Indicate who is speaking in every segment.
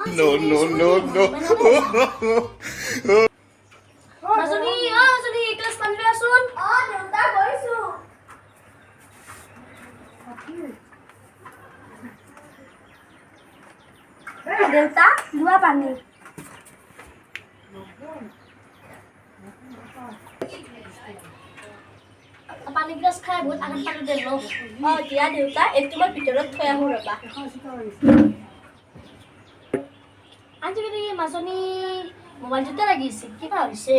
Speaker 1: No, no, no, no.
Speaker 2: Masuni, Masuni, kelas panggil asun.
Speaker 3: দেউতা গৈছো দেউতা লোৱা পানী
Speaker 2: Panik gas খাই বহুত আনন্দ পালো দেলো
Speaker 3: দিয়া দেউতা এইটো মই ভিতৰত থৈ আহো ৰবা
Speaker 2: আজিকালি মাজনী মোবাইলটোতে লাগিছে কিবা হৈছে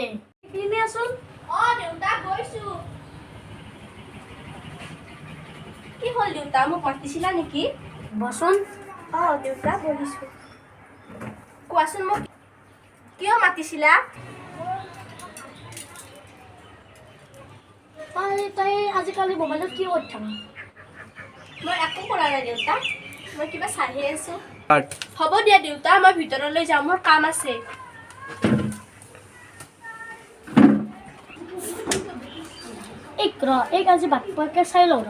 Speaker 2: কিনে আছোন
Speaker 3: দেউতা গৈছো কি হ'ল দেউতা মোক মাতিছিলা নেকি
Speaker 2: বচোন
Speaker 3: দেউতা বহিছো কোৱাচোন মোক কিয় মাতিছিলা
Speaker 2: তাই আজিকালি মোবাইলত কি কৰি থাকা
Speaker 3: মই একো কৰা নাই দেউতা মই কিবা চাই আছো হ'ব দিয়া দেউতা মই ভিতৰলৈ যাওঁ মোৰ কাম আছে
Speaker 2: এক আজি বাটপাকে চাই লওঁ ৰ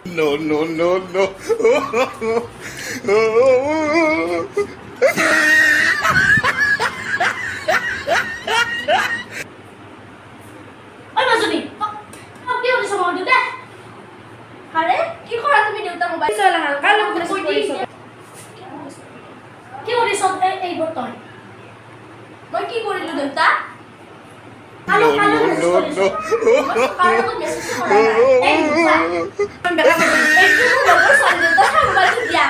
Speaker 1: No, no, no, no.
Speaker 2: ঐ মাজনী কি কৰিছ মই দেউতা
Speaker 3: আৰে কি কৰা তুমি দেউতা মোবাইল চলা হাল কাৰ লগত মেছেজ কৰিছ
Speaker 2: কি কৰিছ এই বৰ্তমান
Speaker 3: মই কি কৰিলো দেউতা
Speaker 1: No, no, no, no.
Speaker 3: কাৰ লগত মেছেজ কৰা নাই এই দেউতা এইটো মোৰ লগৰ ছোৱালী দেউতা চা মোবাইলটো দিয়া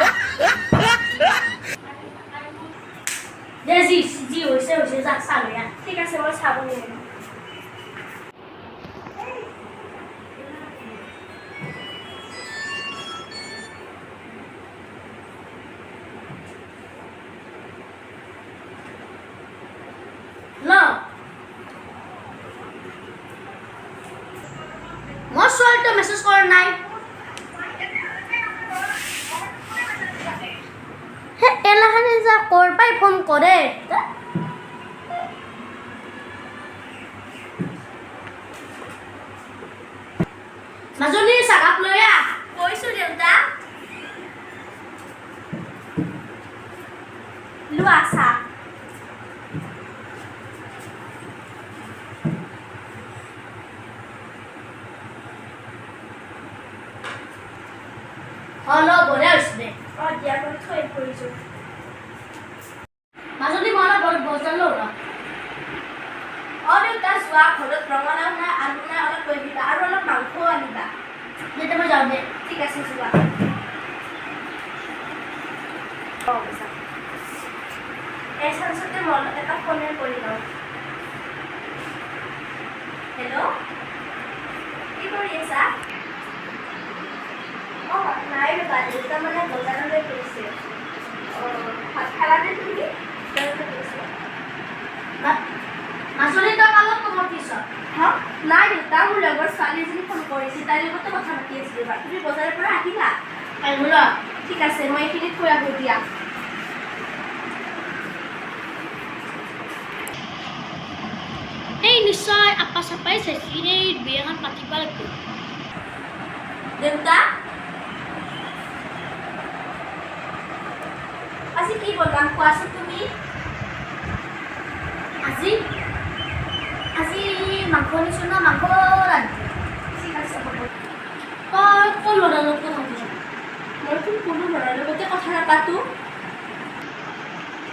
Speaker 2: যি হৈছে যাক চালে
Speaker 3: ঠিক আছে মই চাব নিম
Speaker 2: মই ছোৱালীটো মেছেজ কৰা নাই এলাহানে যা কৰবাই ফোন কৰে মাজনী চাগাপ লৈ আহ
Speaker 3: কৈছো দেউতা লোৱা চাহ
Speaker 2: বঢ়িয়া হৈছে দে
Speaker 3: দিয়া মই থৈ কৰিছো
Speaker 2: মাজনী মই অলপ বজাৰ লওঁ
Speaker 3: দেউতা যোৱা ঘৰত ৰঙালাও নাই আলু নাই অলপ লৈ দিবা আৰু অলপ মাংসও আনিবা
Speaker 2: যেতিয়া মই যাওঁ দে
Speaker 3: ঠিক আছে যোৱা এই চান্সতে মই এটা ফোনে কৰি লওঁ হেল্ল' কি কৰি আছা নাই ৰবা দেউতা মানে বজাৰলৈ গৈছে ভাত খালানে তুমি
Speaker 2: মাজনী তই কালত কমৰ পিছত
Speaker 3: নাই দেউতা মোৰ লগৰ ছোৱালী এজনী ফোন কৰিছে তাইৰ লগতে কথা পাতি আছিলো তুমি বজাৰৰ পৰা আহিলা
Speaker 2: আহিব ৰ
Speaker 3: ঠিক আছে মই এইখিনিত থৈ আহো দিয়া
Speaker 2: এই নিশ্চয় আপা চাপাই চাইছি এই বিয়াখন পাতিব লাগিব
Speaker 3: দেউতা আজি কি বনাম কোৱাচোন তুমি
Speaker 2: আজি মাংস নিছো ন মাংস ৰান্ধি
Speaker 3: ঠিক আছে হ'ব
Speaker 2: তই কোন ল'ৰাৰ লগত কথা পাতিছ
Speaker 3: মইতো কোনো ল'ৰাৰ লগতে কথা নাপাতো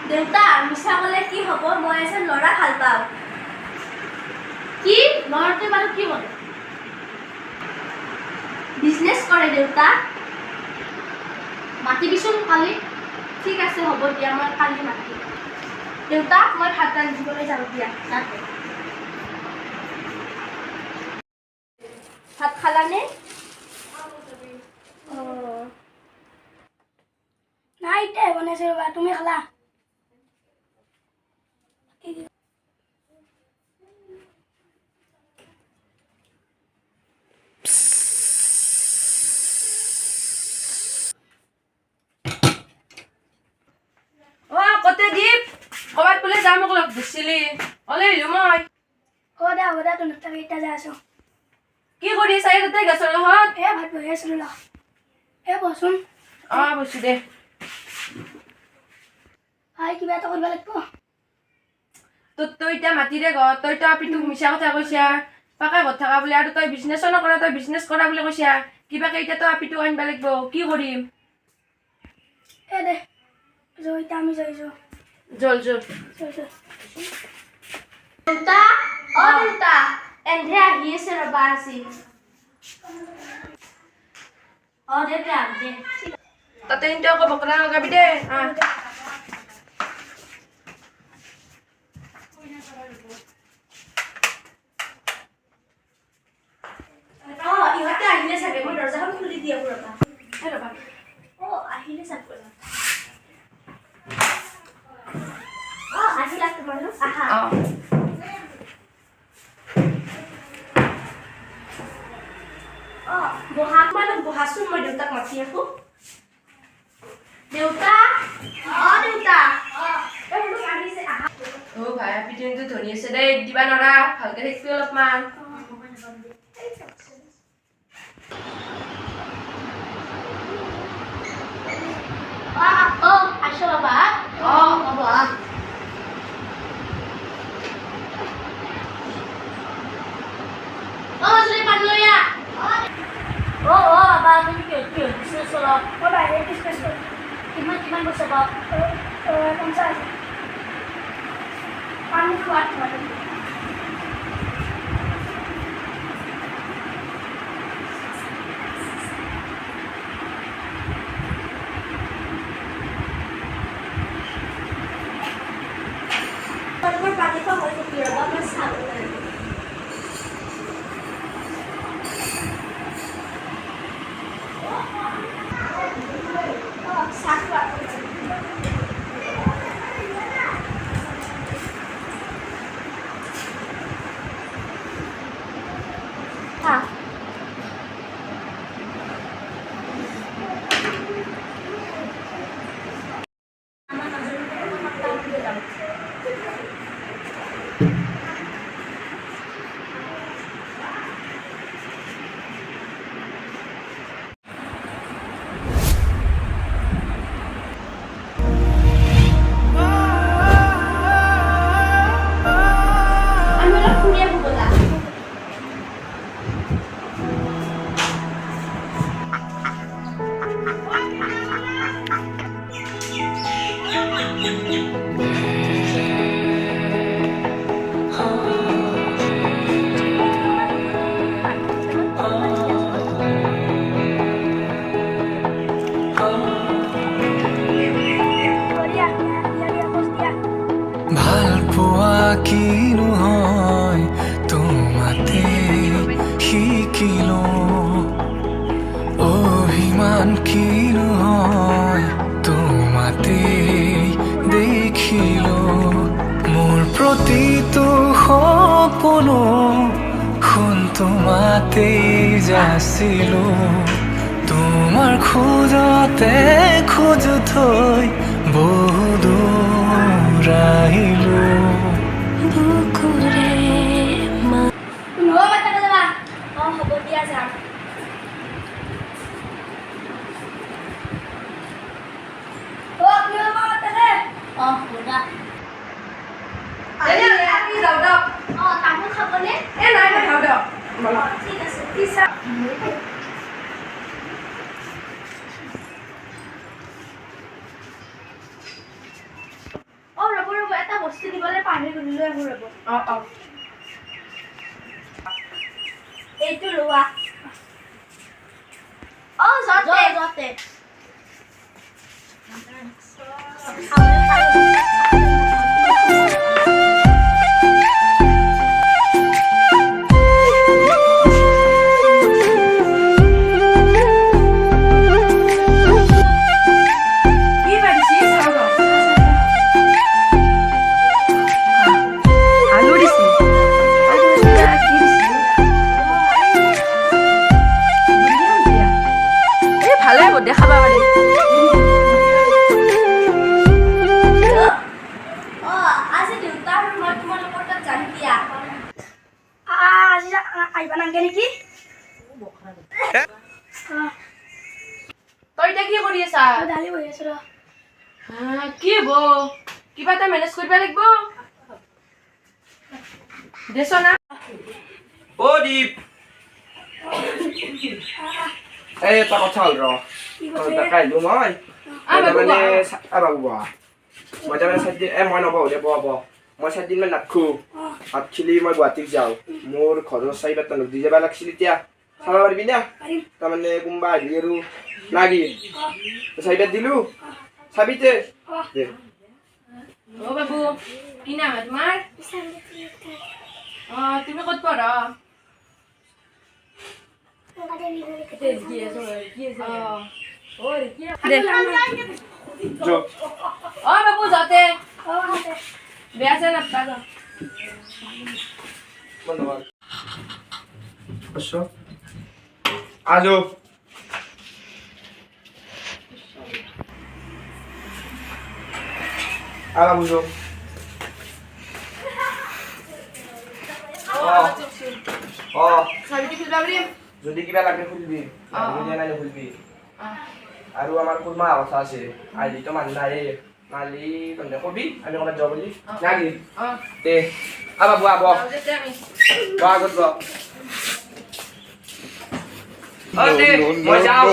Speaker 3: দেউতা মিছা ক'লে কি হ'ব মই এজন ল'ৰা ভাল পাওঁ
Speaker 2: কি ল'ৰাটোৱে বাৰু কি কৰে
Speaker 3: বিজনেছ কৰে দেউতা
Speaker 2: মাতিবিচোন কালি
Speaker 3: ঠিক আছে হ'ব দিয়া মই কালি মাতিম দেউতা মই ভাত ৰান্ধিবলৈ যাওঁ দিয়া
Speaker 2: তাতে
Speaker 3: ভাত খালানে
Speaker 2: নাই এতিয়া বনাইছে ৰ'বা তুমি খালা
Speaker 4: কতে দীপ কবাত বোলে যাম মোক লগ ধৰিছিলি ওলাই আহিলো মই
Speaker 2: হ'ব দে তুমি তাকে এতিয়া যাই আছো
Speaker 4: কি কৰি আছা তাতে গেছৰ লগত
Speaker 2: ভাত বহি আছিলো ল বচোন
Speaker 4: বৈছো দে
Speaker 2: আই কিবা এটা কৰিব লাগিব
Speaker 4: তোৰ এতিয়া মাতিৰে ঘৰ তইতো আপিটোক মিছা কথা কৈছা পাকা ঘৰত থকা বুলি আৰু তই বিজনেছো নকৰা তই বিজনেছ কৰা বুলি কৈছা কিবাকে এতিয়াতো আপিটোক আনিব লাগিব কি কৰিম
Speaker 2: দে জয়িতা আমি যাইছো
Speaker 4: জল জল
Speaker 3: দেউতা দেউতা এন্ধে আহি আছে ৰবা আজি দেউতা দে
Speaker 4: তাতে কিন্তু আকৌ বকৰা লগাবি দে
Speaker 3: ইহঁতে আহিলে চাগে মই দৰ্জাখন খুলি দিয়া ৰবা ৰবা আহিলে চাগে আহিলা তোমালোক আহা বহাচোন মই দেউতাক মাতি আহো দেউতা দেউতা
Speaker 4: ভাই আপিটো কিন্তু ধনী আছে দেই দিবা নৰা ভালকে থাকিবি অলপমান
Speaker 3: আসো বাবা বাবা জুলি পানী লৈয়া বাবা তুমি কি বিজনেছ চলাও মই বাহিৰে বিজনেছ কৰোঁ কিমান বছৰ পাওঁ 50 পানী খোৱাত পানী খোৱা হৈ থাকি ৰবা মই চাব লাগিব
Speaker 5: কিনো হয় তোমাতে শিকিলো অভিমান কিনো হয় তোমাতে দেখিলো মোৰ প্ৰতিটো সপোনো শুন তোমাতে যাচিলো তোমাৰ খোজতে খোজ থৈ বহু দূৰ আহিলো
Speaker 3: হ'ব দিয়া যাম তামোল খাবনে ঠিক আছে ৰ'ব এটা বস্তু দিবলৈ পাহৰি গ'লো ৰ'ব এইটো লোৱা যতে
Speaker 4: দেখাবা পাৰি
Speaker 3: আজি দেউতা আৰু মই তোমালোকৰ তাত যাম দিয়া
Speaker 2: আজি আহিবা নালাগে নেকি
Speaker 4: তই এতিয়া কি কৰি আছা
Speaker 2: দালি বহি আছো ৰ
Speaker 4: কি হ'ব কিবা এটা মেনেজ কৰিব লাগিব দেছ না
Speaker 6: ও দীপ এই এটা কথা হ'ল ৰ তাকে আহিলো মই তাৰমানে বাবু বহা মই তাৰমানে 7 দিন মই নবহো দে বহ মই 7 দিনমান নাথাকো একচুৱেলি মই গুৱাহাটীত যাওঁ মোৰ ঘৰৰ চাৰি পাঁচটা নদী যাব লাগিছিল এতিয়া চাব পাৰিবি না তাৰমানে কোনোবা আহিলি আৰু লাগি চাৰিবাৰ দিলোঁ চাবিতে দে
Speaker 4: অ বাবু কি নাম তোমাৰ তুমি ক'ত পঢ়া বাবু যাতে বেয়া চেয়া নাপাবা
Speaker 6: আজো আলা বুঝো
Speaker 4: চাবিটো খুলিবা পাৰিম
Speaker 6: যদি কিবা লাগে খুলবি নাই খুলবি আৰু আমাৰ কুলমা কথা আছে আজিতো মানুহ নাহে নালি তহঁতে কবি আমি ক'ৰবাত যাওঁ বুলি নাকি দে বাবু আব আগত দে মই যাওঁ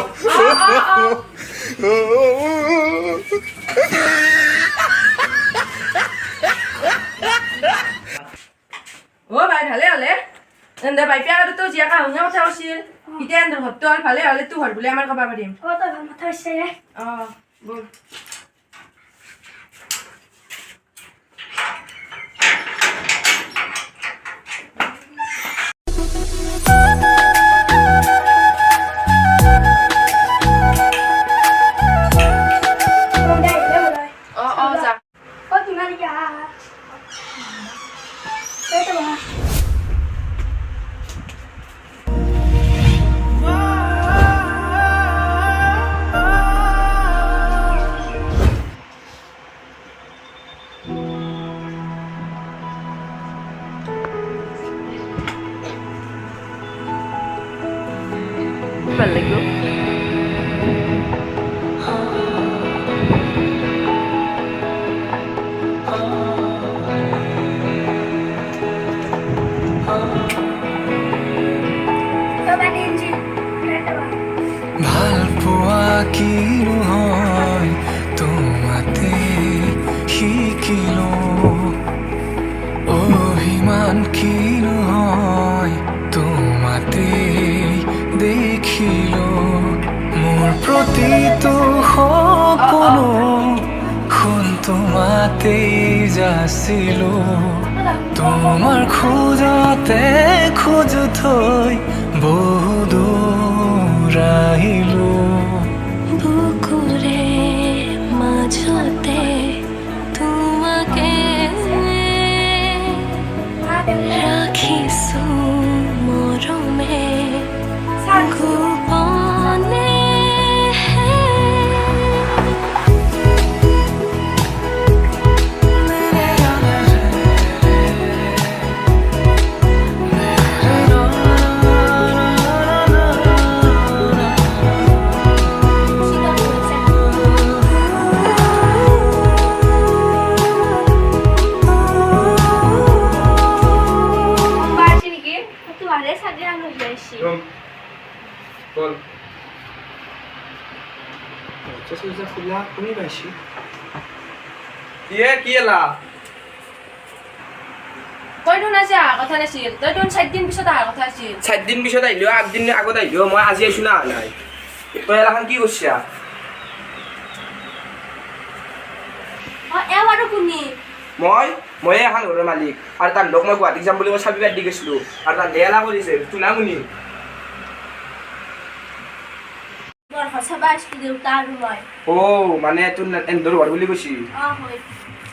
Speaker 4: ভাই ভালে হ'লে এনে ভাই পিয়াটো জীয়াকা শুনা কথা কৈছিল এতিয়া এনে ঘৰটো আৰু ভালে হ'লে তোৰ ঘৰ বুলি আমাৰ ক'ব পাৰিম বল যা ভাল লাগিব
Speaker 5: ভাল পোৱা কি নহয় তোমাতে শিকিলো অভিমান কি নহয় তোমাতে দেখিলো মোৰ প্ৰতিটো সপোনো শুন তোমাতেই যাচিলো তোমাৰ খোজতে খোজ থৈ বহু দূৰ আহিলো
Speaker 7: বুকুৰে মাজতে তোমাকে ৰাখিছো মৰমে গোপনে
Speaker 6: বল খোলা কোনে পাইছি কি এলা
Speaker 4: তইতো নাছি অহা কথা নাছিল তইতো 7 দিন পিছত অহা কথা আছিল
Speaker 6: 7 দিন পিছত আহিলো 8 দিন আগত আহিলো মই আজি আইছো না নাই তই এলাখান কি করছিস
Speaker 3: এবাৰো কোনি
Speaker 6: মই এখন ঘৰৰ মালিক আৰু তাৰ লোক মই গুৱাহাটীত যাম বুলি মই চাবি বাদ দি গৈছিলো আৰু তাৰ দেলা কৰিছে তুনা মুনি
Speaker 3: বৰ হছবা আছিলো দেউতা আৰু মই
Speaker 6: মানে তোৰ এন্দৰ ঘৰ বুলি কৈছি
Speaker 3: হয়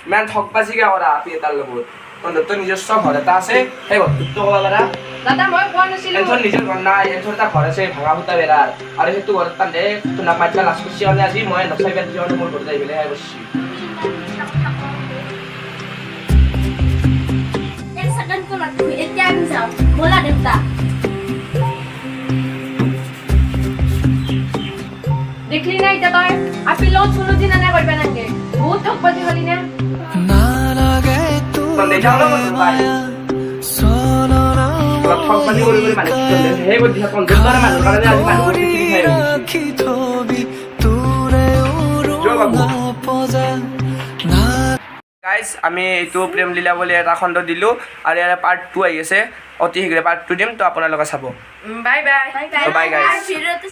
Speaker 6: ইমান ঠগবাজি গা কৰা আপি এটাৰ লগত তই নিজস্ব ঘৰ এটা আছে সেই ঘৰটোত ক'ব পাৰা
Speaker 4: দাদা মই কোৱা নাছিলো
Speaker 6: এনথৰ নিজৰ ঘৰ নাই এনথৰ এটা ঘৰ আছে ভাঙা ফুটা বেৰাৰ আৰু সেইটো ঘৰত তাতে তোনা পাইলা লাজ কৰিছি কাৰণে আজি মই নচাইবাৰ জীৱন মোৰ ঘৰত যাই পেলাই বসছি
Speaker 3: এক সেকেন্ড কোন লাগবে এতিয়া আমি যাও বলা দেউতা
Speaker 4: দেখলি না এটা তই আপি লগত কোনোদিন এনে কৰিবা নাগে
Speaker 6: দেই যাওঁ বাই অলপ ঠগ পাতি কৰি কৰি মানুহ সেই কৰি দিছে 50 জনৰ মানুহৰ কাৰণে আজি মানুহ পৃথিৱী খাই গাইজ আমি এইটো প্ৰেম লীলা বুলি এটা খণ্ড দিলোঁ আৰু ইয়াৰে পাৰ্ট 2 আহি আছে অতি শীঘ্ৰে পাৰ্ট 2 দিম তো আপোনালোকে চাব
Speaker 4: বাই বাই
Speaker 6: বাই গাইজ
Speaker 3: ভিডিঅ'টো